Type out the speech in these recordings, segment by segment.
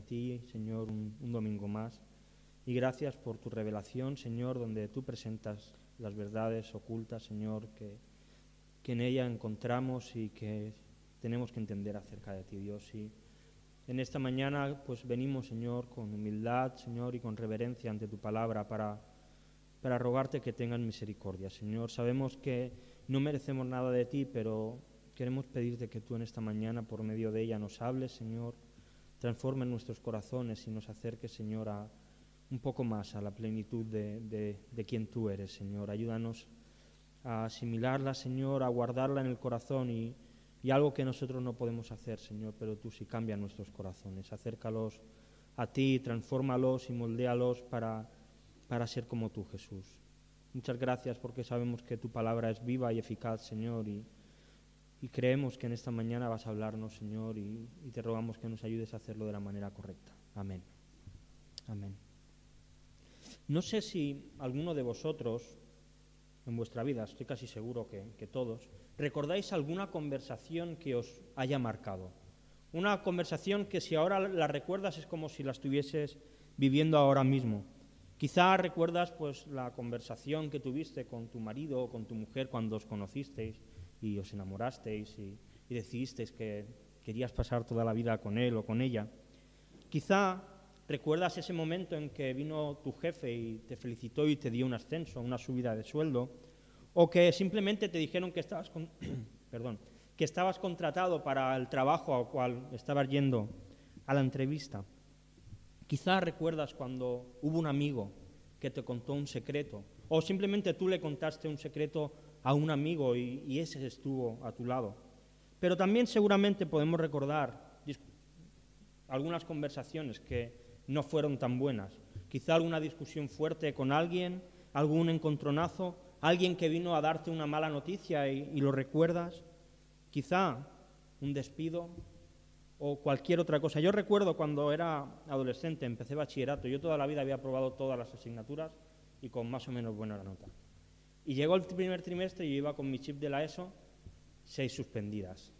ante ti, Señor, un domingo más. Y gracias por tu revelación, Señor, donde tú presentas las verdades ocultas, Señor, que en ella encontramos y que tenemos que entender acerca de ti, Dios. Y en esta mañana pues venimos, Señor, con humildad, Señor, y con reverencia ante tu palabra para rogarte que tengas misericordia, Señor. Sabemos que no merecemos nada de ti, pero queremos pedirte que tú en esta mañana, por medio de ella, nos hables, Señor, transformes nuestros corazones y nos acerques, Señor, a un poco más a la plenitud de quien tú eres, Señor. Ayúdanos a asimilarla, Señor, a guardarla en el corazón y algo que nosotros no podemos hacer, Señor, pero tú sí cambias nuestros corazones. Acércalos a ti, transfórmalos y moldéalos para ser como tú, Jesús. Muchas gracias porque sabemos que tu palabra es viva y eficaz, Señor, y creemos que en esta mañana vas a hablarnos, Señor, y te rogamos que nos ayudes a hacerlo de la manera correcta. Amén. Amén. No sé si alguno de vosotros, en vuestra vida, estoy casi seguro que todos, recordáis alguna conversación que os haya marcado. Una conversación que si ahora la recuerdas es como si la estuvieses viviendo ahora mismo. Quizá recuerdas pues la conversación que tuviste con tu marido o con tu mujer cuando os conocisteis y os enamorasteis y decidisteis que querías pasar toda la vida con él o con ella. Quizá recuerdas ese momento en que vino tu jefe y te felicitó y te dio un ascenso, una subida de sueldo, o que simplemente te dijeron que estabas contratado para el trabajo al cual estabas yendo a la entrevista. Quizá recuerdas cuando hubo un amigo que te contó un secreto, o simplemente tú le contaste un secreto a un amigo y ese estuvo a tu lado. Pero también seguramente podemos recordar algunas conversaciones que no fueron tan buenas. Quizá alguna discusión fuerte con alguien, algún encontronazo, alguien que vino a darte una mala noticia y lo recuerdas. Quizá un despido o cualquier otra cosa. Yo recuerdo cuando era adolescente, empecé bachillerato, yo toda la vida había aprobado todas las asignaturas y con más o menos buena nota. Y llegó el primer trimestre y yo iba con mi chip de la ESO, 6 suspendidas.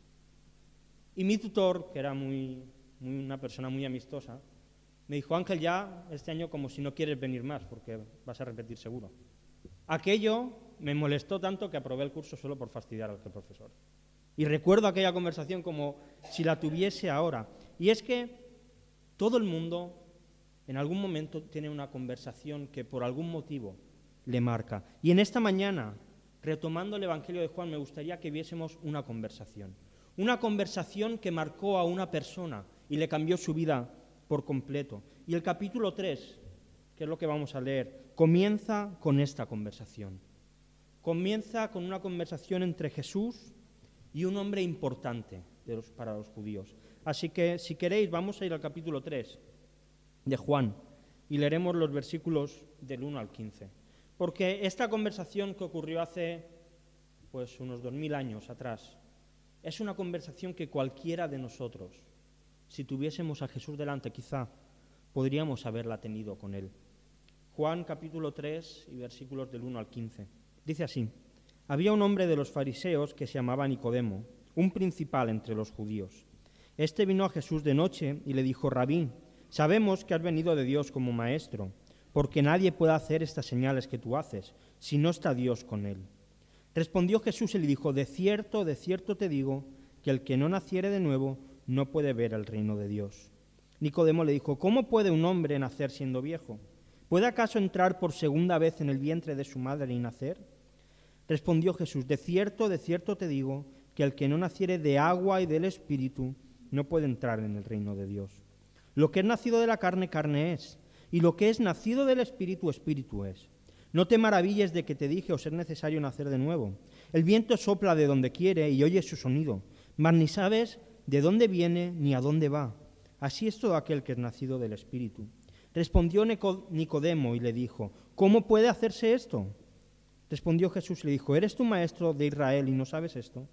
Y mi tutor, que era una persona muy amistosa, me dijo: Ángel, ya este año como si no quieres venir más, porque vas a repetir seguro. Aquello me molestó tanto que aprobé el curso solo por fastidiar al profesor. Y recuerdo aquella conversación como si la tuviese ahora. Y es que todo el mundo en algún momento tiene una conversación que por algún motivo le marca. Y en esta mañana, retomando el Evangelio de Juan, me gustaría que viésemos una conversación. Una conversación que marcó a una persona y le cambió su vida por completo. Y el capítulo 3, que es lo que vamos a leer, comienza con esta conversación. Comienza con una conversación entre Jesús y un hombre importante para los judíos. Así que, si queréis, vamos a ir al capítulo 3 de Juan y leeremos los versículos del 1 al 15. Porque esta conversación que ocurrió hace pues unos 2000 años atrás es una conversación que cualquiera de nosotros, si tuviésemos a Jesús delante, quizá podríamos haberla tenido con él. Juan capítulo 3 y versículos del 1 al 15. Dice así: Había un hombre de los fariseos que se llamaba Nicodemo, un principal entre los judíos. Este vino a Jesús de noche y le dijo: Rabí, sabemos que has venido de Dios como maestro, porque nadie puede hacer estas señales que tú haces, si no está Dios con él. Respondió Jesús y le dijo: de cierto te digo, que el que no naciere de nuevo no puede ver el reino de Dios. Nicodemo le dijo: ¿cómo puede un hombre nacer siendo viejo? ¿Puede acaso entrar por segunda vez en el vientre de su madre y nacer? Respondió Jesús: de cierto te digo, que el que no naciere de agua y del Espíritu no puede entrar en el reino de Dios. Lo que es nacido de la carne, carne es, y lo que es nacido del Espíritu, Espíritu es. No te maravilles de que te dije: os es necesario nacer de nuevo. El viento sopla de donde quiere y oyes su sonido, mas ni sabes de dónde viene ni a dónde va. Así es todo aquel que es nacido del Espíritu. Respondió Nicodemo y le dijo: ¿cómo puede hacerse esto? Respondió Jesús y le dijo: ¿eres tú maestro de Israel y no sabes esto?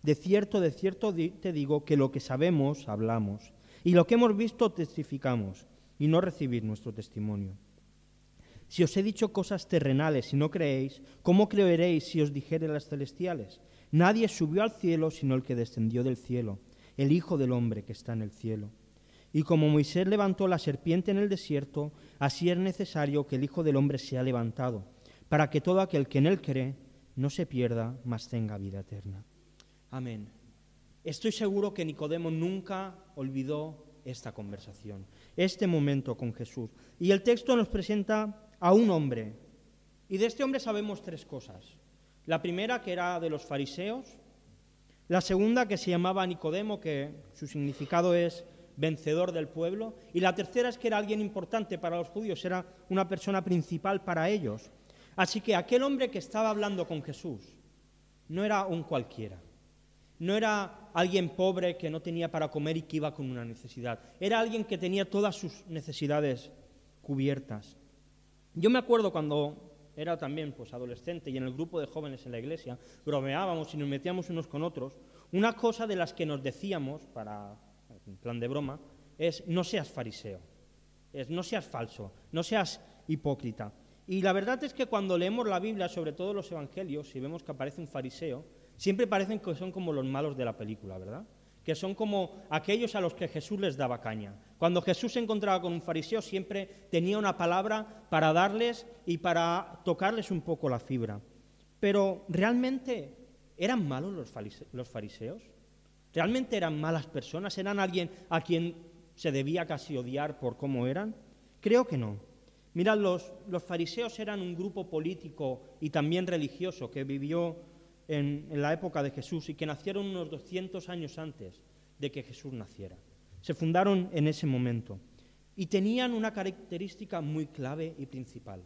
De cierto te digo que lo que sabemos hablamos, y lo que hemos visto testificamos, y no recibid nuestro testimonio. Si os he dicho cosas terrenales y no creéis, ¿cómo creeréis si os dijere las celestiales? Nadie subió al cielo sino el que descendió del cielo, el Hijo del Hombre que está en el cielo. Y como Moisés levantó la serpiente en el desierto, así es necesario que el Hijo del Hombre sea levantado, para que todo aquel que en él cree no se pierda, mas tenga vida eterna. Amén. Estoy seguro que Nicodemo nunca olvidó esta conversación, este momento con Jesús. Y el texto nos presenta a un hombre. Y de este hombre sabemos tres cosas. La primera, que era de los fariseos. La segunda, que se llamaba Nicodemo, que su significado es vencedor del pueblo. Y la tercera es que era alguien importante para los judíos, era una persona principal para ellos. Así que aquel hombre que estaba hablando con Jesús no era un cualquiera. No era alguien pobre que no tenía para comer y que iba con una necesidad. Era alguien que tenía todas sus necesidades cubiertas. Yo me acuerdo cuando era también adolescente y en el grupo de jóvenes en la iglesia bromeábamos y nos metíamos unos con otros. Una cosa de las que nos decíamos, en plan de broma, es no seas fariseo, no seas falso, no seas hipócrita. Y la verdad es que cuando leemos la Biblia, sobre todo los evangelios, y vemos que aparece un fariseo, siempre parecen que son como los malos de la película, ¿verdad? Que son como aquellos a los que Jesús les daba caña. Cuando Jesús se encontraba con un fariseo, siempre tenía una palabra para darles y para tocarles un poco la fibra. Pero, ¿realmente eran malos los fariseos? ¿Realmente eran malas personas? ¿Eran alguien a quien se debía casi odiar por cómo eran? Creo que no. Mirad, los fariseos eran un grupo político y también religioso que vivió en la época de Jesús y que nacieron unos 200 años antes de que Jesús naciera. Se fundaron en ese momento y tenían una característica muy clave y principal.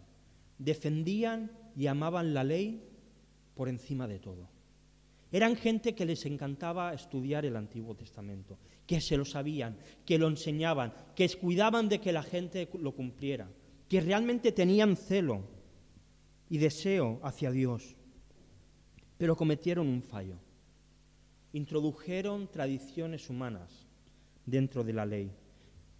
Defendían y amaban la ley por encima de todo. Eran gente que les encantaba estudiar el Antiguo Testamento, que se lo sabían, que lo enseñaban, que cuidaban de que la gente lo cumpliera, que realmente tenían celo y deseo hacia Dios. Pero cometieron un fallo. Introdujeron tradiciones humanas dentro de la ley.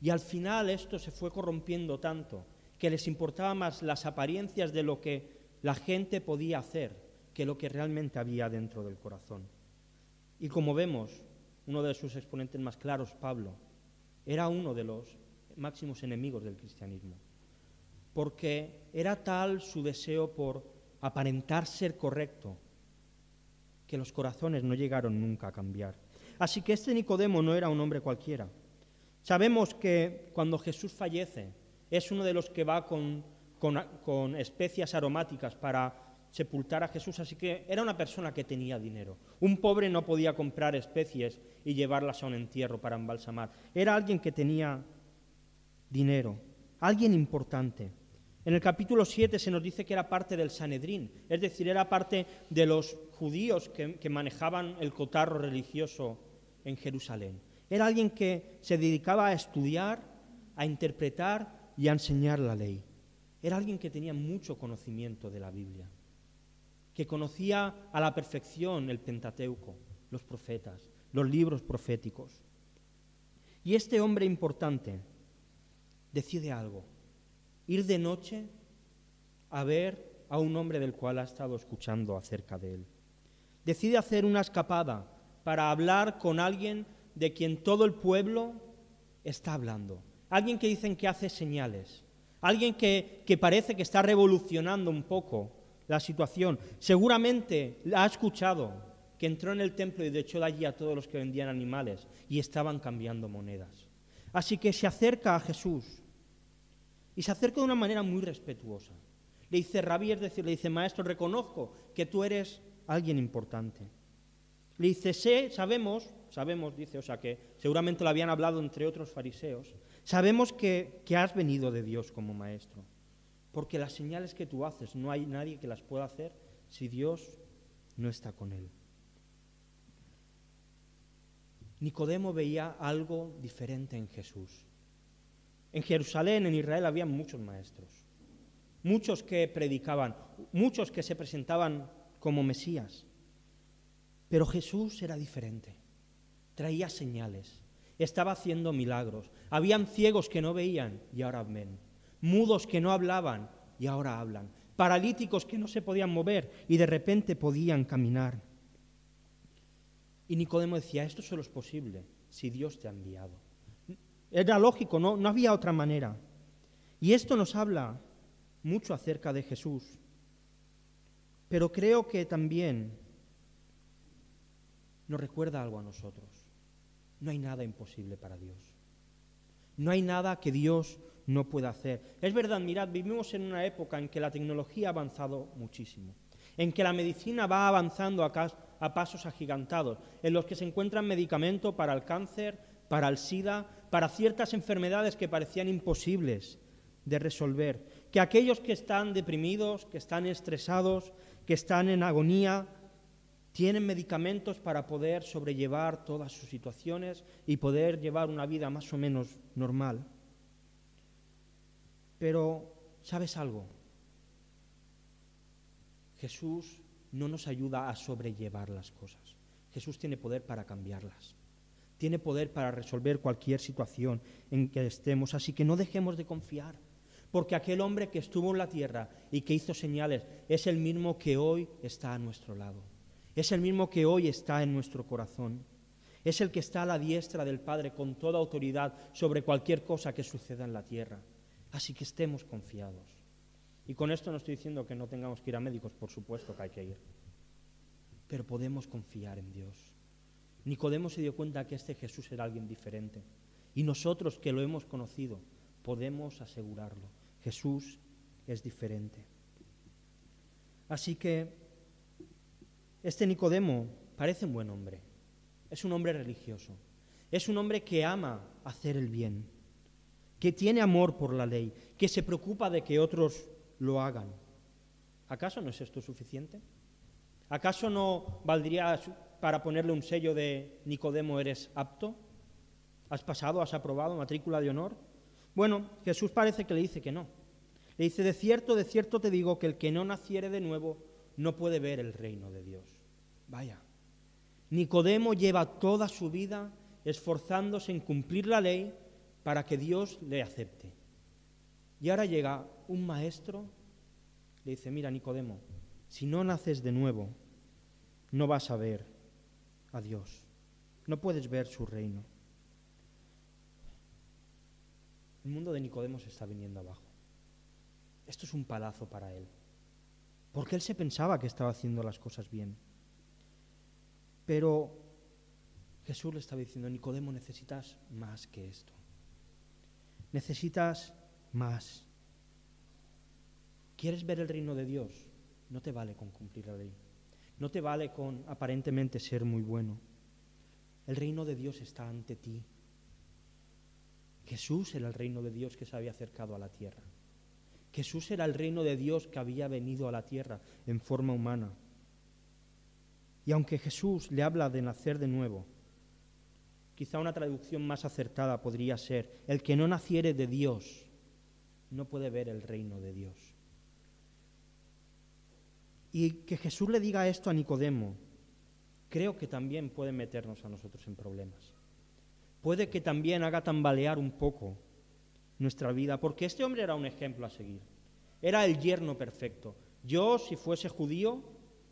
Y al final esto se fue corrompiendo tanto que les importaba más las apariencias de lo que la gente podía hacer que lo que realmente había dentro del corazón. Y como vemos, uno de sus exponentes más claros, Pablo, era uno de los máximos enemigos del cristianismo, porque era tal su deseo por aparentar ser correcto que los corazones no llegaron nunca a cambiar. Así que este Nicodemo no era un hombre cualquiera. Sabemos que cuando Jesús fallece, es uno de los que va con especias aromáticas para sepultar a Jesús, así que era una persona que tenía dinero. Un pobre no podía comprar especies y llevarlas a un entierro para embalsamar. Era alguien que tenía dinero, alguien importante. En el capítulo 7 se nos dice que era parte del Sanedrín, es decir, era parte de los judíos que manejaban el cotarro religioso en Jerusalén. Era alguien que se dedicaba a estudiar, a interpretar y a enseñar la ley. Era alguien que tenía mucho conocimiento de la Biblia, que conocía a la perfección el Pentateuco, los profetas, los libros proféticos. Y este hombre importante decide algo: ir de noche a ver a un hombre del cual ha estado escuchando acerca de él. Decide hacer una escapada para hablar con alguien de quien todo el pueblo está hablando. Alguien que dicen que hace señales. Alguien que parece que está revolucionando un poco la situación. Seguramente ha escuchado que entró en el templo y echó de allí a todos los que vendían animales y estaban cambiando monedas. Así que se acerca a Jesús y se acerca de una manera muy respetuosa. Le dice rabí, es decir, le dice: maestro, reconozco que tú eres alguien importante. Le dice: sabemos, dice, o sea que seguramente lo habían hablado entre otros fariseos, sabemos que has venido de Dios como maestro, porque las señales que tú haces no hay nadie que las pueda hacer si Dios no está con él. Nicodemo veía algo diferente en Jesús. En Jerusalén, en Israel, había muchos maestros, muchos que predicaban, muchos que se presentaban como Mesías. Pero Jesús era diferente, traía señales, estaba haciendo milagros. Habían ciegos que no veían y ahora ven, mudos que no hablaban y ahora hablan, paralíticos que no se podían mover y de repente podían caminar. Y Nicodemo decía: esto solo es posible si Dios te ha enviado. Era lógico, no había otra manera. Y esto nos habla mucho acerca de Jesús. Pero creo que también nos recuerda algo a nosotros. No hay nada imposible para Dios. No hay nada que Dios no pueda hacer. Es verdad, mirad, vivimos en una época en que la tecnología ha avanzado muchísimo, en que la medicina va avanzando a pasos agigantados, en los que se encuentran medicamentos para el cáncer, para el SIDA, para ciertas enfermedades que parecían imposibles de resolver, que aquellos que están deprimidos, que están estresados, que están en agonía, tienen medicamentos para poder sobrellevar todas sus situaciones y poder llevar una vida más o menos normal. Pero, ¿sabes algo? Jesús no nos ayuda a sobrellevar las cosas. Jesús tiene poder para cambiarlas. Tiene poder para resolver cualquier situación en que estemos. Así que no dejemos de confiar. Porque aquel hombre que estuvo en la tierra y que hizo señales es el mismo que hoy está a nuestro lado. Es el mismo que hoy está en nuestro corazón. Es el que está a la diestra del Padre con toda autoridad sobre cualquier cosa que suceda en la tierra. Así que estemos confiados. Y con esto no estoy diciendo que no tengamos que ir a médicos, por supuesto que hay que ir. Pero podemos confiar en Dios. Nicodemo se dio cuenta que este Jesús era alguien diferente. Y nosotros que lo hemos conocido, podemos asegurarlo. Jesús es diferente. Así que este Nicodemo parece un buen hombre. Es un hombre religioso. Es un hombre que ama hacer el bien, que tiene amor por la ley, que se preocupa de que otros lo hagan. ¿Acaso no es esto suficiente? ¿Acaso no valdría para ponerle un sello de Nicodemo eres apto? ¿Has pasado, has aprobado matrícula de honor? Bueno, Jesús parece que le dice que no. Le dice, de cierto te digo que el que no naciere de nuevo no puede ver el reino de Dios. Vaya, Nicodemo lleva toda su vida esforzándose en cumplir la ley para que Dios le acepte. Y ahora llega un maestro, le dice, mira Nicodemo, si no naces de nuevo, no vas a ver a Dios, no puedes ver su reino. El mundo de Nicodemo se está viniendo abajo. Esto es un palazo para él, porque él se pensaba que estaba haciendo las cosas bien. Pero Jesús le estaba diciendo, Nicodemo, necesitas más que esto. Necesitas más. ¿Quieres ver el reino de Dios? No te vale con cumplir la ley. No te vale con aparentemente ser muy bueno. El reino de Dios está ante ti. Jesús era el reino de Dios que se había acercado a la tierra. Jesús era el reino de Dios que había venido a la tierra en forma humana. Y aunque Jesús le habla de nacer de nuevo, quizá una traducción más acertada podría ser, el que no naciere de Dios no puede ver el reino de Dios. Y que Jesús le diga esto a Nicodemo, creo que también puede meternos a nosotros en problemas. Puede que también haga tambalear un poco nuestra vida, porque este hombre era un ejemplo a seguir. Era el yerno perfecto. Yo, si fuese judío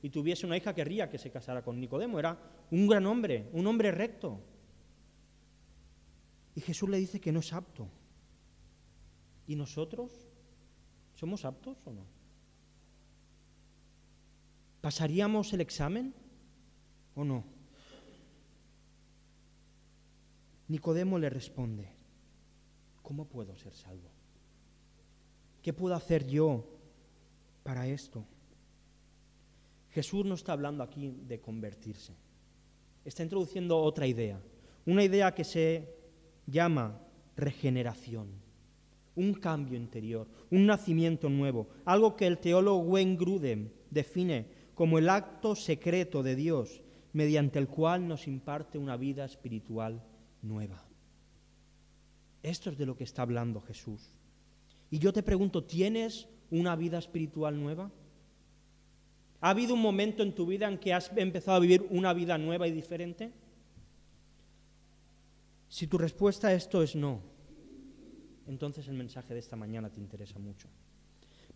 y tuviese una hija, querría que se casara con Nicodemo. Era un gran hombre, un hombre recto. Y Jesús le dice que no es apto. ¿Y nosotros? ¿Somos aptos o no? ¿Pasaríamos el examen o no? Nicodemo le responde, ¿cómo puedo ser salvo? ¿Qué puedo hacer yo para esto? Jesús no está hablando aquí de convertirse. Está introduciendo otra idea, una idea que se llama regeneración, un cambio interior, un nacimiento nuevo, algo que el teólogo Wayne Grudem define como el acto secreto de Dios mediante el cual nos imparte una vida espiritual nueva. Esto es de lo que está hablando Jesús. Y yo te pregunto, ¿tienes una vida espiritual nueva? ¿Ha habido un momento en tu vida en que has empezado a vivir una vida nueva y diferente? Si tu respuesta a esto es no, entonces el mensaje de esta mañana te interesa mucho.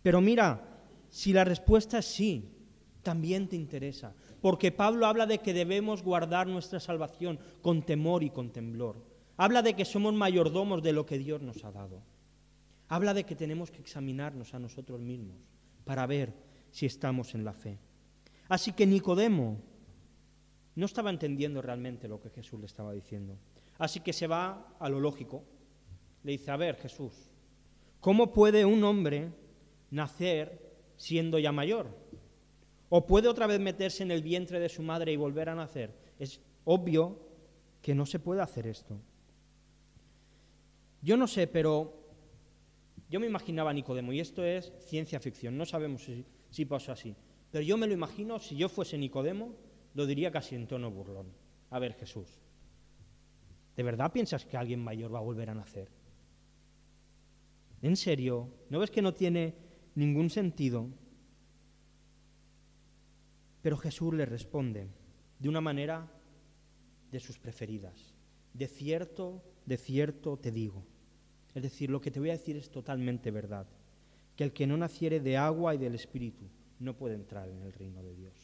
Pero mira, si la respuesta es sí, también te interesa, porque Pablo habla de que debemos guardar nuestra salvación con temor y con temblor. Habla de que somos mayordomos de lo que Dios nos ha dado. Habla de que tenemos que examinarnos a nosotros mismos para ver si estamos en la fe. Así que Nicodemo no estaba entendiendo realmente lo que Jesús le estaba diciendo. Así que se va a lo lógico. Le dice, a ver, Jesús, ¿cómo puede un hombre nacer siendo ya mayor? ¿O puede otra vez meterse en el vientre de su madre y volver a nacer? Es obvio que no se puede hacer esto. Yo no sé, pero yo me imaginaba a Nicodemo, y esto es ciencia ficción, no sabemos si pasó así, pero yo me lo imagino, si yo fuese Nicodemo, lo diría casi en tono burlón. A ver, Jesús, ¿de verdad piensas que alguien mayor va a volver a nacer? ¿En serio? ¿No ves que no tiene ningún sentido? Pero Jesús le responde de una manera de sus preferidas. De cierto te digo. Es decir, lo que te voy a decir es totalmente verdad. Que el que no naciere de agua y del Espíritu no puede entrar en el reino de Dios.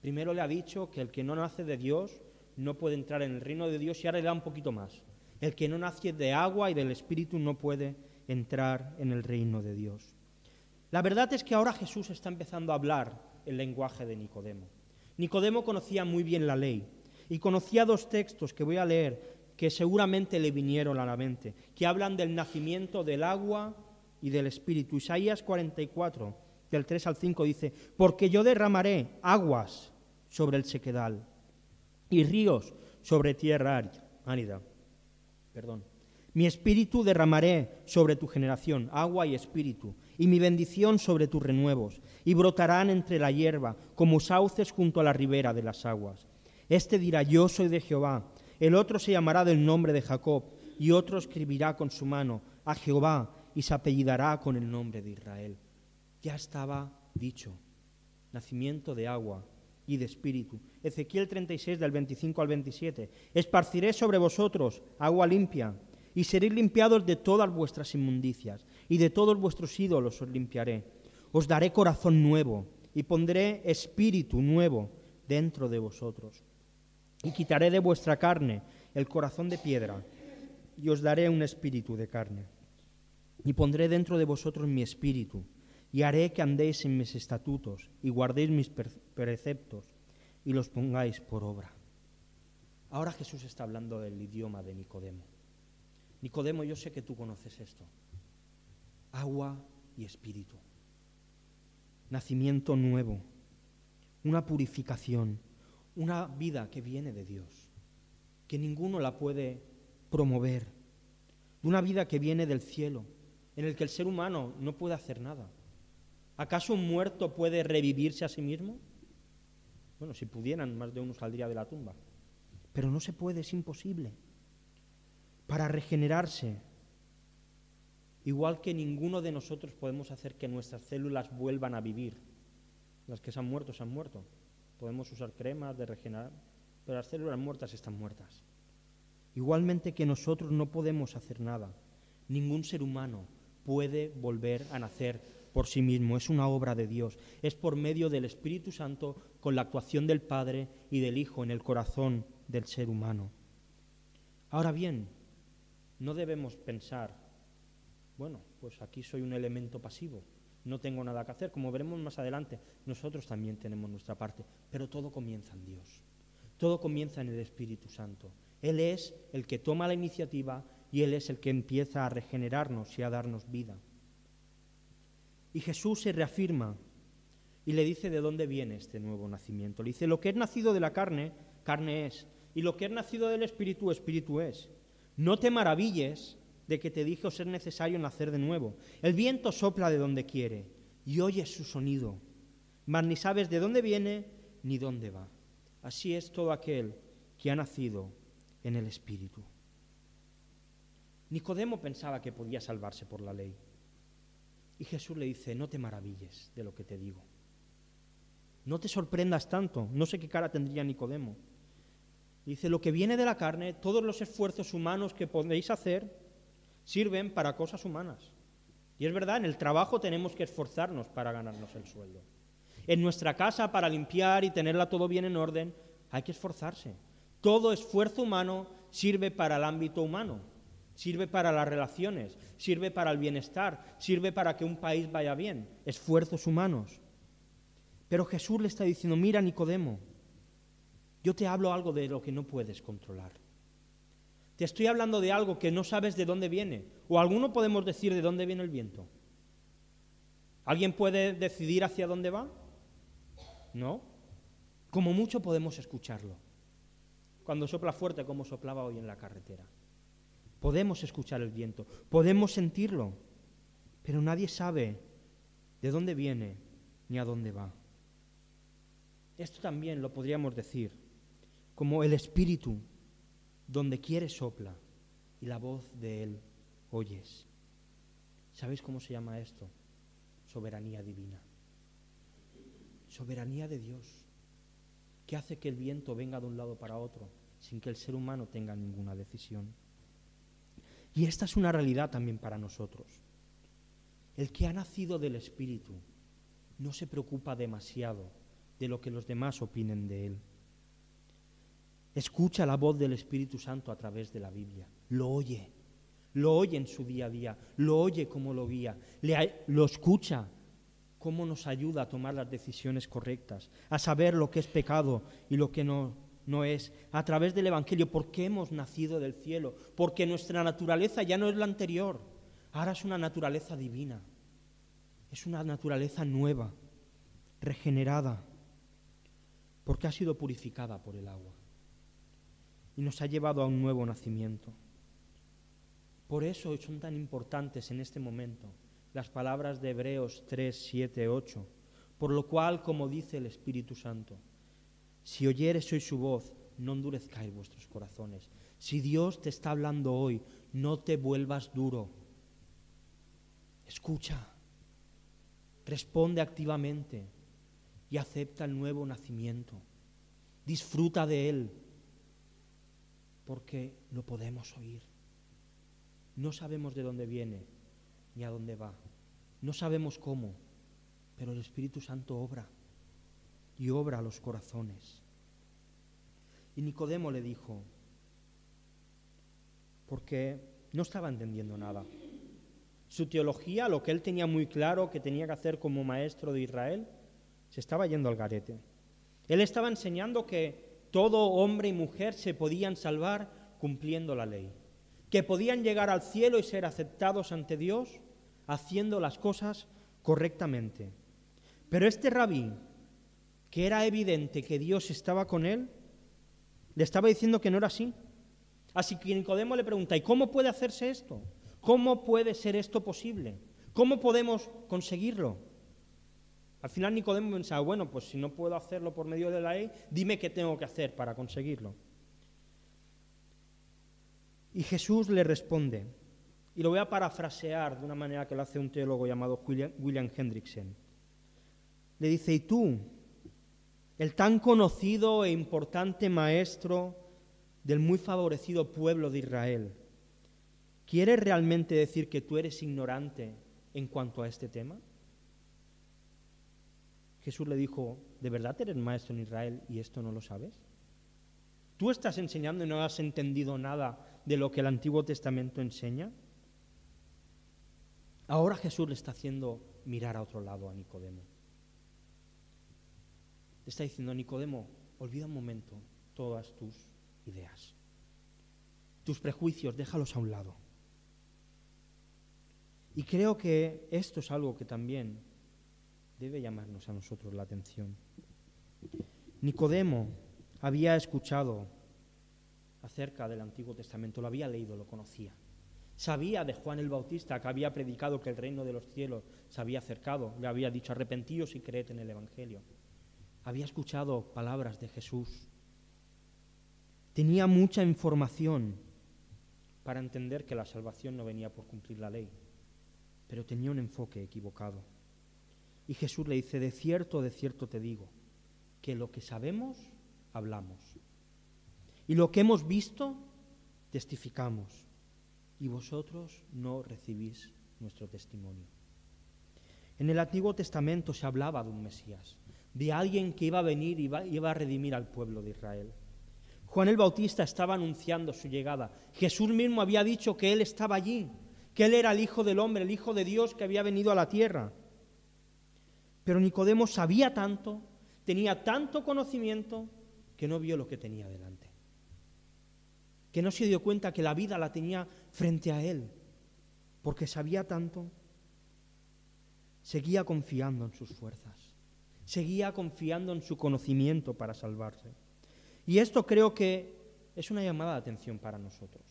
Primero le ha dicho que el que no nace de Dios no puede entrar en el reino de Dios, y ahora le da un poquito más. El que no nace de agua y del Espíritu no puede entrar en el reino de Dios. La verdad es que ahora Jesús está empezando a hablar el lenguaje de Nicodemo. Nicodemo conocía muy bien la ley y conocía dos textos que voy a leer que seguramente le vinieron a la mente, que hablan del nacimiento del agua y del Espíritu. Isaías 44, del 3 al 5 dice, porque yo derramaré aguas sobre el sequedal y ríos sobre tierra árida. Mi espíritu derramaré sobre tu generación, agua y espíritu, y mi bendición sobre tus renuevos, y brotarán entre la hierba, como sauces junto a la ribera de las aguas. Este dirá, yo soy de Jehová. El otro se llamará del nombre de Jacob, y otro escribirá con su mano a Jehová, y se apellidará con el nombre de Israel. Ya estaba dicho, nacimiento de agua y de espíritu. Ezequiel 36, del 25 al 27. Esparciré sobre vosotros agua limpia, y seréis limpiados de todas vuestras inmundicias, y de todos vuestros ídolos os limpiaré. Os daré corazón nuevo, y pondré espíritu nuevo dentro de vosotros. Y quitaré de vuestra carne el corazón de piedra, y os daré un espíritu de carne. Y pondré dentro de vosotros mi espíritu, y haré que andéis en mis estatutos, y guardéis mis preceptos, y los pongáis por obra. Ahora Jesús está hablando del idioma de Nicodemo. Nicodemo, yo sé que tú conoces esto. Agua y espíritu. Nacimiento nuevo. Una purificación. Una vida que viene de Dios. Que ninguno la puede promover. Una vida que viene del cielo, en el que el ser humano no puede hacer nada. ¿Acaso un muerto puede revivirse a sí mismo? Bueno, si pudieran, más de uno saldría de la tumba. Pero no se puede, es imposible. Para regenerarse, igual que ninguno de nosotros podemos hacer que nuestras células vuelvan a vivir. Las que se han muerto, se han muerto. Podemos usar cremas de regenerar, pero las células muertas están muertas. Igualmente que nosotros no podemos hacer nada. Ningún ser humano puede volver a nacer por sí mismo. Es una obra de Dios. Es por medio del Espíritu Santo, con la actuación del Padre y del Hijo en el corazón del ser humano. Ahora bien, no debemos pensar, bueno, pues aquí soy un elemento pasivo, no tengo nada que hacer. Como veremos más adelante, nosotros también tenemos nuestra parte, pero todo comienza en Dios. Todo comienza en el Espíritu Santo. Él es el que toma la iniciativa y Él es el que empieza a regenerarnos y a darnos vida. Y Jesús se reafirma y le dice de dónde viene este nuevo nacimiento. Le dice, lo que es nacido de la carne, carne es, y lo que es nacido del Espíritu, Espíritu es. No te maravilles de que te dije os es necesario nacer de nuevo. El viento sopla de donde quiere y oyes su sonido, mas ni sabes de dónde viene ni dónde va. Así es todo aquel que ha nacido en el Espíritu. Nicodemo pensaba que podía salvarse por la ley. Y Jesús le dice, no te maravilles de lo que te digo. No te sorprendas tanto. No sé qué cara tendría Nicodemo. Dice, lo que viene de la carne, todos los esfuerzos humanos que podéis hacer, sirven para cosas humanas. Y es verdad, en el trabajo tenemos que esforzarnos para ganarnos el sueldo. En nuestra casa, para limpiar y tenerla todo bien en orden, hay que esforzarse. Todo esfuerzo humano sirve para el ámbito humano, sirve para las relaciones, sirve para el bienestar, sirve para que un país vaya bien, esfuerzos humanos. Pero Jesús le está diciendo, mira Nicodemo, yo te hablo algo de lo que no puedes controlar. Te estoy hablando de algo que no sabes de dónde viene. O alguno podemos decir de dónde viene el viento. ¿Alguien puede decidir hacia dónde va? No. Como mucho podemos escucharlo. Cuando sopla fuerte, como soplaba hoy en la carretera. Podemos escuchar el viento, podemos sentirlo, pero nadie sabe de dónde viene ni a dónde va. Esto también lo podríamos decir como el Espíritu, donde quiere sopla y la voz de Él oyes. ¿Sabéis cómo se llama esto? Soberanía divina. Soberanía de Dios, que hace que el viento venga de un lado para otro sin que el ser humano tenga ninguna decisión. Y esta es una realidad también para nosotros. El que ha nacido del Espíritu no se preocupa demasiado de lo que los demás opinen de él. Escucha la voz del Espíritu Santo a través de la Biblia, lo oye en su día a día, lo oye como lo guía, lo escucha cómo nos ayuda a tomar las decisiones correctas, a saber lo que es pecado y lo que no es, a través del Evangelio, porque hemos nacido del cielo, porque nuestra naturaleza ya no es la anterior, ahora es una naturaleza divina, es una naturaleza nueva, regenerada, porque ha sido purificada por el agua y nos ha llevado a un nuevo nacimiento. Por eso son tan importantes en este momento las palabras de Hebreos 3, 7, 8, por lo cual, como dice el Espíritu Santo, si oyeres hoy su voz, no endurezcáis vuestros corazones. Si Dios te está hablando hoy, no te vuelvas duro. Escucha, responde activamente y acepta el nuevo nacimiento. Disfruta de él, porque lo podemos oír. No sabemos de dónde viene ni a dónde va. No sabemos cómo, pero el Espíritu Santo obra y obra a los corazones. Y Nicodemo le dijo, porque no estaba entendiendo nada. Su teología, lo que él tenía muy claro que tenía que hacer como maestro de Israel, se estaba yendo al garete. Él estaba enseñando que todo hombre y mujer se podían salvar cumpliendo la ley, que podían llegar al cielo y ser aceptados ante Dios haciendo las cosas correctamente. Pero este rabí, que era evidente que Dios estaba con él, le estaba diciendo que no era así. Así que Nicodemo le pregunta, ¿y cómo puede hacerse esto? ¿Cómo puede ser esto posible? ¿Cómo podemos conseguirlo? Al final Nicodemo pensaba, bueno, pues si no puedo hacerlo por medio de la ley, dime qué tengo que hacer para conseguirlo. Y Jesús le responde, y lo voy a parafrasear de una manera que lo hace un teólogo llamado William Hendrickson. Le dice, ¿y tú, el tan conocido e importante maestro del muy favorecido pueblo de Israel, quieres realmente decir que tú eres ignorante en cuanto a este tema? Jesús le dijo, ¿de verdad eres maestro en Israel y esto no lo sabes? ¿Tú estás enseñando y no has entendido nada de lo que el Antiguo Testamento enseña? Ahora Jesús le está haciendo mirar a otro lado a Nicodemo. Le está diciendo, Nicodemo, olvida un momento todas tus ideas. Tus prejuicios, déjalos a un lado. Y creo que esto es algo que también debe llamarnos a nosotros la atención. Nicodemo había escuchado acerca del Antiguo Testamento, lo había leído, lo conocía. Sabía de Juan el Bautista, que había predicado que el reino de los cielos se había acercado, le había dicho, arrepentíos y creed en el Evangelio. Había escuchado palabras de Jesús. Tenía mucha información para entender que la salvación no venía por cumplir la ley, pero tenía un enfoque equivocado. Y Jesús le dice, de cierto te digo, que lo que sabemos, hablamos. Y lo que hemos visto, testificamos. Y vosotros no recibís nuestro testimonio. En el Antiguo Testamento se hablaba de un Mesías, de alguien que iba a venir y iba a redimir al pueblo de Israel. Juan el Bautista estaba anunciando su llegada. Jesús mismo había dicho que Él estaba allí, que Él era el Hijo del Hombre, el Hijo de Dios que había venido a la tierra. Pero Nicodemo sabía tanto, tenía tanto conocimiento, que no vio lo que tenía delante. Que no se dio cuenta que la vida la tenía frente a Él, porque sabía tanto. Seguía confiando en sus fuerzas, seguía confiando en su conocimiento para salvarse. Y esto creo que es una llamada de atención para nosotros,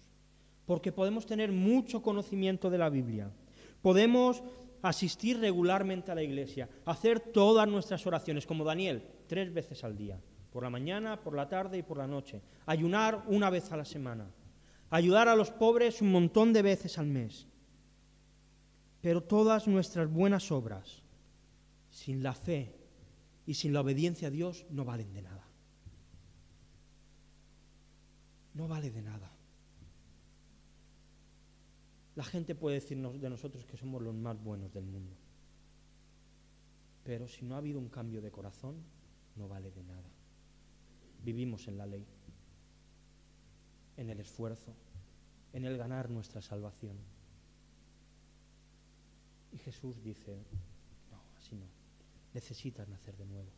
porque podemos tener mucho conocimiento de la Biblia, podemos asistir regularmente a la iglesia, hacer todas nuestras oraciones, como Daniel, 3 veces al día, por la mañana, por la tarde y por la noche, ayunar 1 vez a la semana, ayudar a los pobres un montón de veces al mes. Pero todas nuestras buenas obras, sin la fe y sin la obediencia a Dios, no valen de nada. No vale de nada. La gente puede decirnos de nosotros que somos los más buenos del mundo. Pero si no ha habido un cambio de corazón, no vale de nada. Vivimos en la ley, en el esfuerzo, en el ganar nuestra salvación. Y Jesús dice, no, así no. Necesitas nacer de nuevo.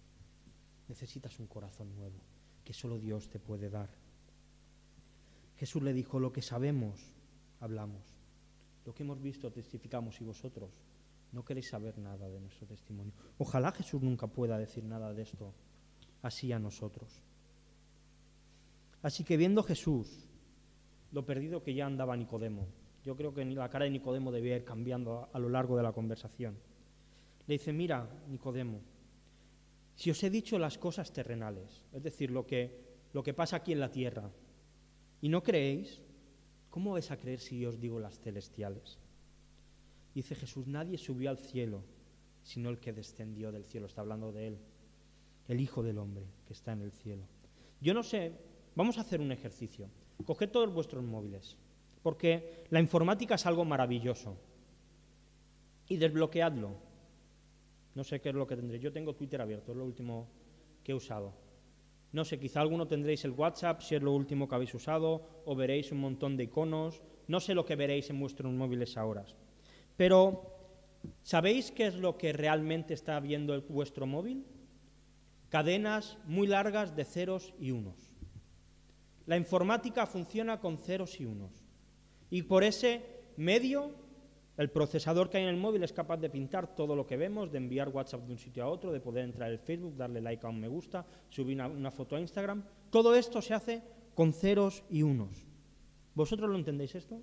Necesitas un corazón nuevo, que solo Dios te puede dar. Jesús le dijo, lo que sabemos, hablamos. Lo que hemos visto, testificamos, y vosotros no queréis saber nada de nuestro testimonio. Ojalá Jesús nunca pueda decir nada de esto así a nosotros. Así que viendo Jesús lo perdido que ya andaba Nicodemo, yo creo que la cara de Nicodemo debía ir cambiando a lo largo de la conversación. Le dice, mira, Nicodemo, si os he dicho las cosas terrenales, es decir, lo que pasa aquí en la tierra, y no creéis, ¿cómo vais a creer si os digo las celestiales? Dice Jesús, nadie subió al cielo, sino el que descendió del cielo. Está hablando de Él, el Hijo del Hombre, que está en el cielo. Yo no sé, vamos a hacer un ejercicio. Coged todos vuestros móviles, porque la informática es algo maravilloso. Y desbloqueadlo. No sé qué es lo que tendréis. Yo tengo Twitter abierto, es lo último que he usado. No sé, quizá alguno tendréis el WhatsApp, si es lo último que habéis usado, o veréis un montón de iconos. No sé lo que veréis en vuestros móviles ahora. Pero, ¿sabéis qué es lo que realmente está viendo vuestro móvil? Cadenas muy largas de ceros y unos. La informática funciona con ceros y unos. Y por ese medio, el procesador que hay en el móvil es capaz de pintar todo lo que vemos, de enviar WhatsApp de un sitio a otro, de poder entrar en Facebook, darle like a un me gusta, subir una foto a Instagram. Todo esto se hace con ceros y unos. ¿Vosotros lo entendéis esto?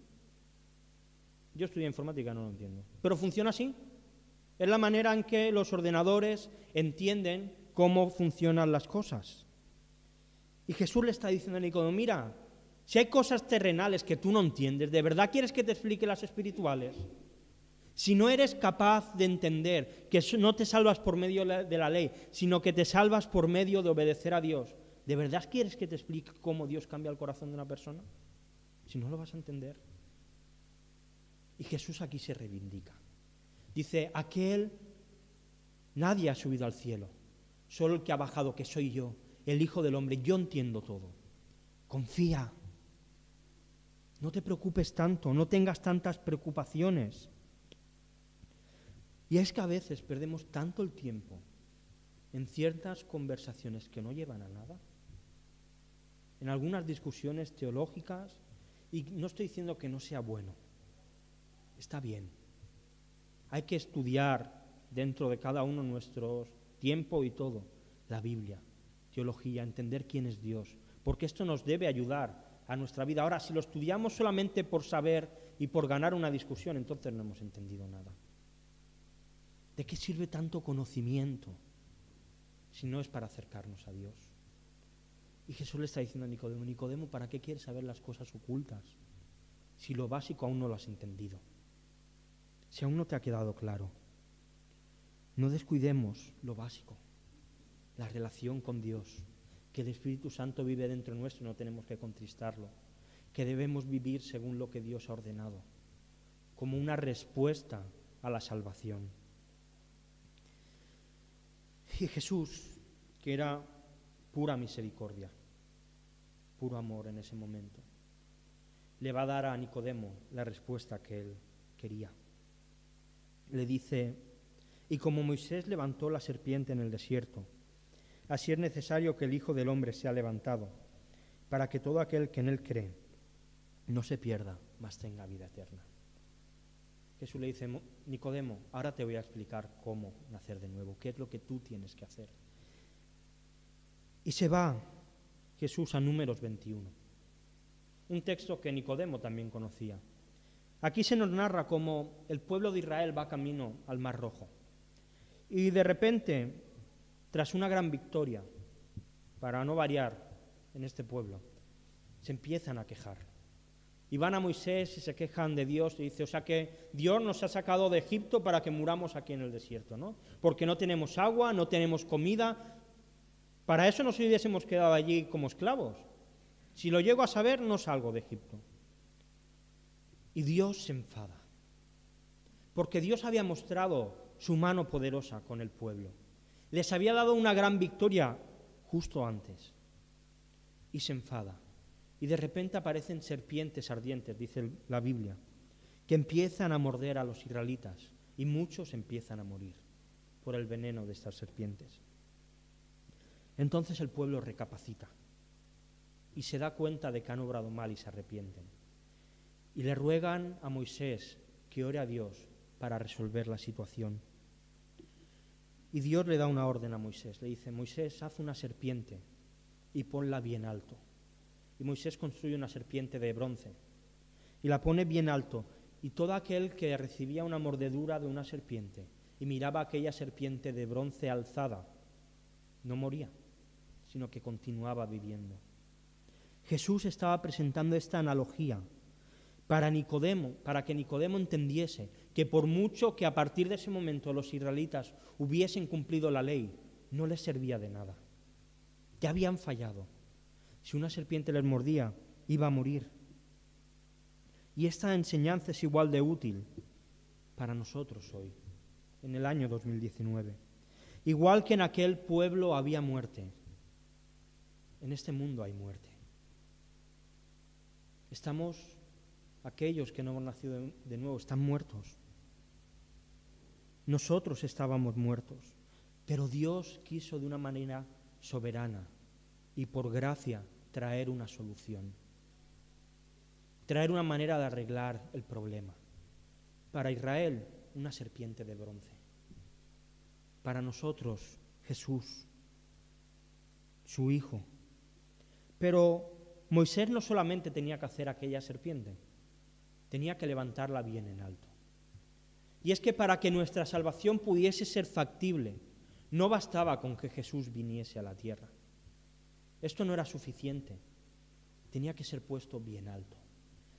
Yo estudié informática, no lo entiendo. Pero funciona así. Es la manera en que los ordenadores entienden cómo funcionan las cosas. Y Jesús le está diciendo a Nicodemo, mira, si hay cosas terrenales que tú no entiendes, ¿de verdad quieres que te explique las espirituales? Si no eres capaz de entender que no te salvas por medio de la ley, sino que te salvas por medio de obedecer a Dios, ¿de verdad quieres que te explique cómo Dios cambia el corazón de una persona? Si no lo vas a entender. Y Jesús aquí se reivindica. Dice, nadie ha subido al cielo, solo el que ha bajado, que soy yo, el Hijo del Hombre, yo entiendo todo. Confía. No te preocupes tanto, no tengas tantas preocupaciones. Y es que a veces perdemos tanto el tiempo en ciertas conversaciones que no llevan a nada, en algunas discusiones teológicas, y no estoy diciendo que no sea bueno, está bien. Hay que estudiar dentro de cada uno nuestro tiempo y todo, la Biblia, teología, entender quién es Dios, porque esto nos debe ayudar a nuestra vida. Ahora, si lo estudiamos solamente por saber y por ganar una discusión, entonces no hemos entendido nada. ¿De qué sirve tanto conocimiento si no es para acercarnos a Dios? Y Jesús le está diciendo a Nicodemo, Nicodemo, ¿para qué quieres saber las cosas ocultas si lo básico aún no lo has entendido? Si aún no te ha quedado claro. No descuidemos lo básico, la relación con Dios, que el Espíritu Santo vive dentro nuestro y no tenemos que contristarlo, que debemos vivir según lo que Dios ha ordenado, como una respuesta a la salvación. Y Jesús, que era pura misericordia, puro amor en ese momento, le va a dar a Nicodemo la respuesta que él quería. Le dice: y como Moisés levantó la serpiente en el desierto, así es necesario que el Hijo del Hombre sea levantado, para que todo aquel que en él cree no se pierda, mas tenga vida eterna. Jesús le dice: Nicodemo, ahora te voy a explicar cómo nacer de nuevo, qué es lo que tú tienes que hacer. Y se va Jesús a Números 21, un texto que Nicodemo también conocía. Aquí se nos narra cómo el pueblo de Israel va camino al Mar Rojo. Y de repente, tras una gran victoria, para no variar en este pueblo, se empiezan a quejar. Y van a Moisés y se quejan de Dios y dice: o sea que Dios nos ha sacado de Egipto para que muramos aquí en el desierto, ¿no? Porque no tenemos agua, no tenemos comida. Para eso nos hubiésemos quedado allí como esclavos. Si lo llego a saber, no salgo de Egipto. Y Dios se enfada, porque Dios había mostrado su mano poderosa con el pueblo. Les había dado una gran victoria justo antes. Y se enfada. Y de repente aparecen serpientes ardientes, dice la Biblia, que empiezan a morder a los israelitas, y muchos empiezan a morir por el veneno de estas serpientes. Entonces el pueblo recapacita y se da cuenta de que han obrado mal y se arrepienten. Y le ruegan a Moisés que ore a Dios para resolver la situación. Y Dios le da una orden a Moisés, le dice: Moisés, haz una serpiente y ponla bien alto. Y Moisés construye una serpiente de bronce y la pone bien alto, y todo aquel que recibía una mordedura de una serpiente y miraba aquella serpiente de bronce alzada, no moría, sino que continuaba viviendo. Jesús estaba presentando esta analogía para que Nicodemo entendiese que por mucho que a partir de ese momento los israelitas hubiesen cumplido la ley, no les servía de nada. Ya habían fallado. Si una serpiente les mordía, iba a morir. Y esta enseñanza es igual de útil para nosotros hoy, en el año 2019. Igual que en aquel pueblo había muerte, en este mundo hay muerte. Aquellos que no hemos nacido de nuevo, están muertos. Nosotros estábamos muertos, pero Dios quiso de una manera soberana y por gracia traer una solución, traer una manera de arreglar el problema. Para Israel, una serpiente de bronce. Para nosotros, Jesús, su Hijo. Pero Moisés no solamente tenía que hacer aquella serpiente, tenía que levantarla bien en alto. Y es que para que nuestra salvación pudiese ser factible, no bastaba con que Jesús viniese a la tierra. Esto no era suficiente. Tenía que ser puesto bien alto.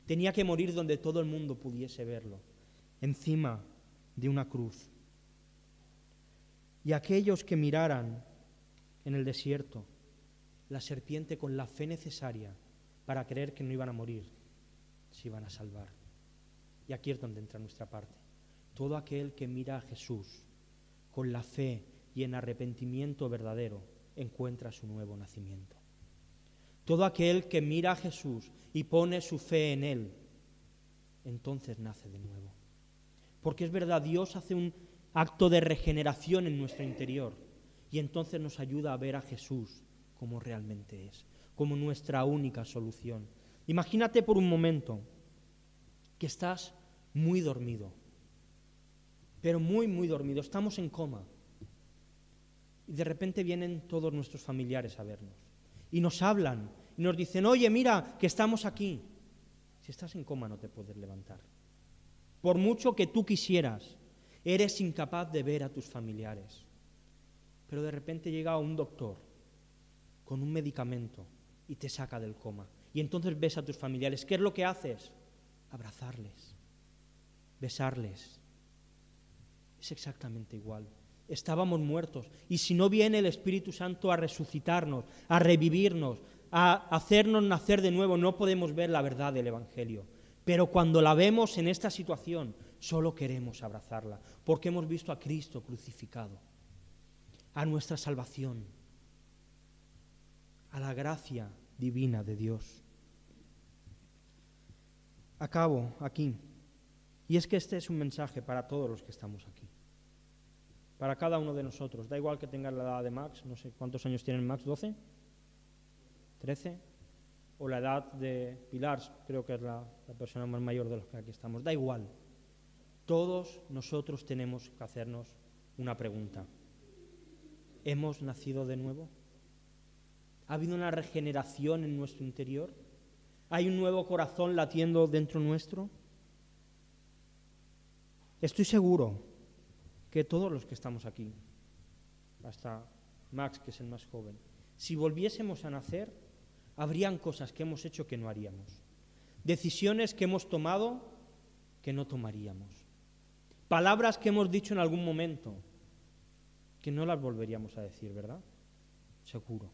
Tenía que morir donde todo el mundo pudiese verlo, encima de una cruz. Y aquellos que miraran en el desierto la serpiente con la fe necesaria para creer que no iban a morir, se iban a salvar. Y aquí es donde entra nuestra parte. Todo aquel que mira a Jesús con la fe y en arrepentimiento verdadero encuentra su nuevo nacimiento. Todo aquel que mira a Jesús y pone su fe en Él, entonces nace de nuevo. Porque es verdad, Dios hace un acto de regeneración en nuestro interior y entonces nos ayuda a ver a Jesús como realmente es, como nuestra única solución. Imagínate por un momento que estás muy dormido, pero muy, muy dormido, estamos en coma. Y de repente vienen todos nuestros familiares a vernos y nos hablan y nos dicen: oye, mira, que estamos aquí. Si estás en coma no te puedes levantar. Por mucho que tú quisieras, eres incapaz de ver a tus familiares. Pero de repente llega un doctor con un medicamento y te saca del coma. Y entonces ves a tus familiares. ¿Qué es lo que haces? Abrazarles, besarles. Es exactamente igual. Estábamos muertos. Y si no viene el Espíritu Santo a resucitarnos, a revivirnos, a hacernos nacer de nuevo, no podemos ver la verdad del Evangelio. Pero cuando la vemos en esta situación, solo queremos abrazarla, porque hemos visto a Cristo crucificado, a nuestra salvación, a la gracia divina de Dios. Acabo aquí. Y es que este es un mensaje para todos los que estamos aquí. Para cada uno de nosotros. Da igual que tengas la edad de Max, no sé cuántos años tiene Max, ¿12? ¿13? O la edad de Pilar, creo que es la persona más mayor de los que aquí estamos. Da igual. Todos nosotros tenemos que hacernos una pregunta. ¿Hemos nacido de nuevo? ¿Ha habido una regeneración en nuestro interior? ¿Hay un nuevo corazón latiendo dentro nuestro? Estoy seguro que todos los que estamos aquí, hasta Max, que es el más joven, si volviésemos a nacer, habrían cosas que hemos hecho que no haríamos, decisiones que hemos tomado que no tomaríamos, palabras que hemos dicho en algún momento que no las volveríamos a decir, ¿verdad? Seguro.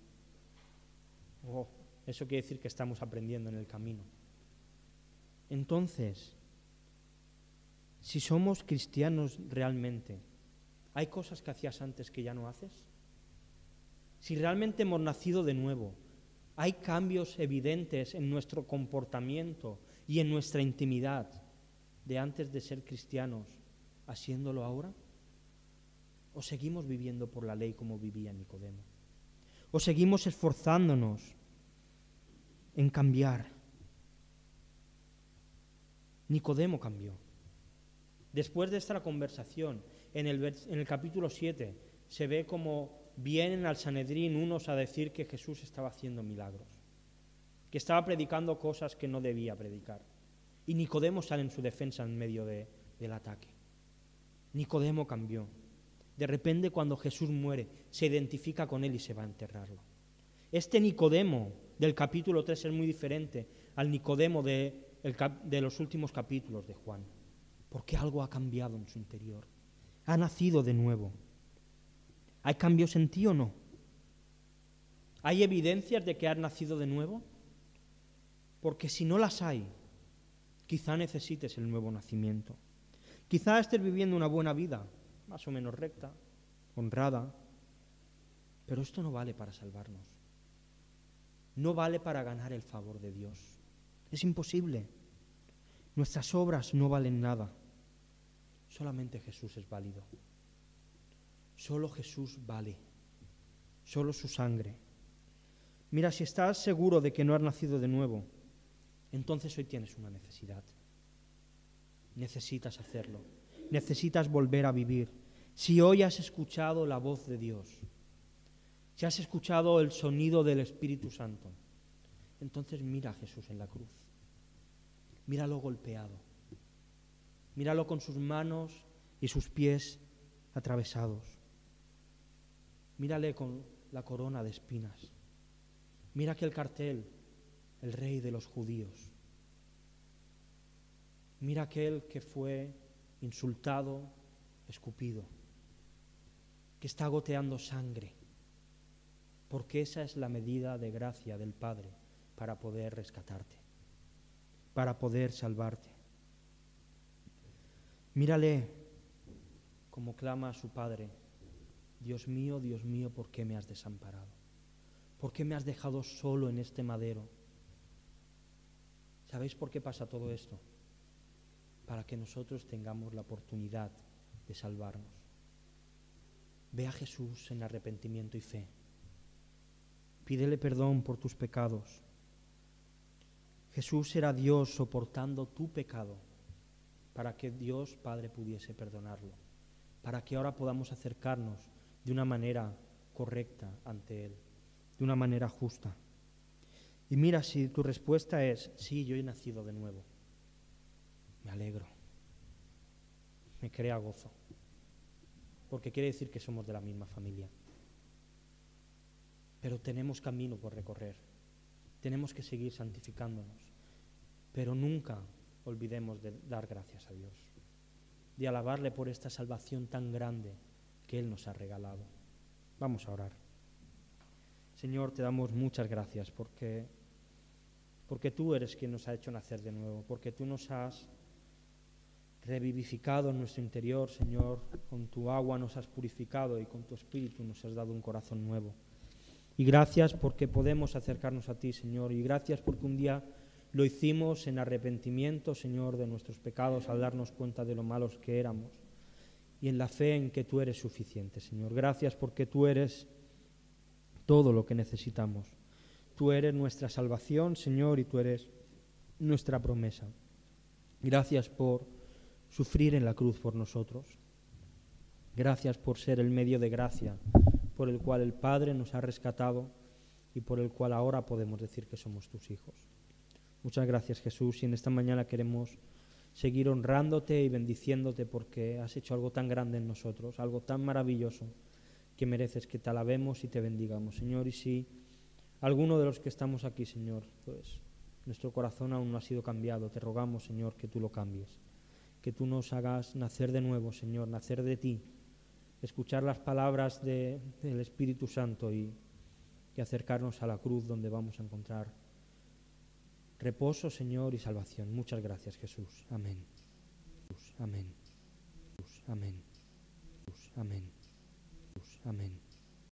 Oh, eso quiere decir que estamos aprendiendo en el camino. Entonces, si somos cristianos realmente, ¿hay cosas que hacías antes que ya no haces? Si realmente hemos nacido de nuevo, ¿hay cambios evidentes en nuestro comportamiento y en nuestra intimidad de antes de ser cristianos, haciéndolo ahora? ¿O seguimos viviendo por la ley como vivía Nicodemo? ¿O seguimos esforzándonos en cambiar? Nicodemo cambió. Después de esta conversación, en el capítulo 7, se ve como vienen al Sanedrín unos a decir que Jesús estaba haciendo milagros, que estaba predicando cosas que no debía predicar. Y Nicodemo sale en su defensa en medio del ataque. Nicodemo cambió. De repente, cuando Jesús muere, se identifica con él y se va a enterrarlo. Este Nicodemo del capítulo 3 es muy diferente al Nicodemo de los últimos capítulos de Juan, porque algo ha cambiado en su interior. Ha nacido de nuevo. ¿Hay cambios en ti o no? ¿Hay evidencias de que has nacido de nuevo? Porque si no las hay, quizá necesites el nuevo nacimiento. Quizá estés viviendo una buena vida, más o menos recta, honrada, pero esto no vale para salvarnos. No vale para ganar el favor de Dios. Es imposible. Nuestras obras no valen nada. Solamente Jesús es válido. Solo Jesús vale. Solo su sangre. Mira, si estás seguro de que no has nacido de nuevo, entonces hoy tienes una necesidad. Necesitas hacerlo. Necesitas volver a vivir. Si hoy has escuchado la voz de Dios, si has escuchado el sonido del Espíritu Santo, entonces mira a Jesús en la cruz. Míralo golpeado. Míralo con sus manos y sus pies atravesados. Mírale con la corona de espinas. Mira aquel cartel, el rey de los judíos. Mira aquel que fue insultado, escupido, que está goteando sangre, porque esa es la medida de gracia del Padre para poder rescatarte, para poder salvarte. Mírale como clama a su Padre: Dios mío, ¿por qué me has desamparado? ¿Por qué me has dejado solo en este madero? ¿Sabéis por qué pasa todo esto? Para que nosotros tengamos la oportunidad de salvarnos. Ve a Jesús en arrepentimiento y fe. Pídele perdón por tus pecados. Jesús era Dios soportando tu pecado para que Dios Padre pudiese perdonarlo, para que ahora podamos acercarnos de una manera correcta ante Él, de una manera justa. Y mira, si tu respuesta es sí, yo he nacido de nuevo, me alegro, me crea gozo, porque quiere decir que somos de la misma familia. Pero tenemos camino por recorrer, tenemos que seguir santificándonos, pero nunca olvidemos de dar gracias a Dios, de alabarle por esta salvación tan grande que Él nos ha regalado. Vamos a orar. Señor, te damos muchas gracias porque tú eres quien nos ha hecho nacer de nuevo, porque tú nos has revivificado en nuestro interior, Señor, con tu agua nos has purificado y con tu espíritu nos has dado un corazón nuevo. Y gracias porque podemos acercarnos a ti, Señor, y gracias porque un día lo hicimos en arrepentimiento, Señor, de nuestros pecados, al darnos cuenta de lo malos que éramos, y en la fe en que tú eres suficiente, Señor. Gracias porque tú eres todo lo que necesitamos. Tú eres nuestra salvación, Señor, y tú eres nuestra promesa. Gracias por sufrir en la cruz por nosotros. Gracias por ser el medio de gracia por el cual el Padre nos ha rescatado y por el cual ahora podemos decir que somos tus hijos. Muchas gracias, Jesús, y en esta mañana queremos seguir honrándote y bendiciéndote porque has hecho algo tan grande en nosotros, algo tan maravilloso que mereces que te alabemos y te bendigamos, Señor. Y si alguno de los que estamos aquí, Señor, pues nuestro corazón aún no ha sido cambiado, te rogamos, Señor, que tú lo cambies, que tú nos hagas nacer de nuevo, Señor, nacer de ti, escuchar las palabras del Espíritu Santo y acercarnos a la cruz donde vamos a encontrar reposo, Señor, y salvación. Muchas gracias, Jesús. Amén. Amén. Amén. Amén. Amén.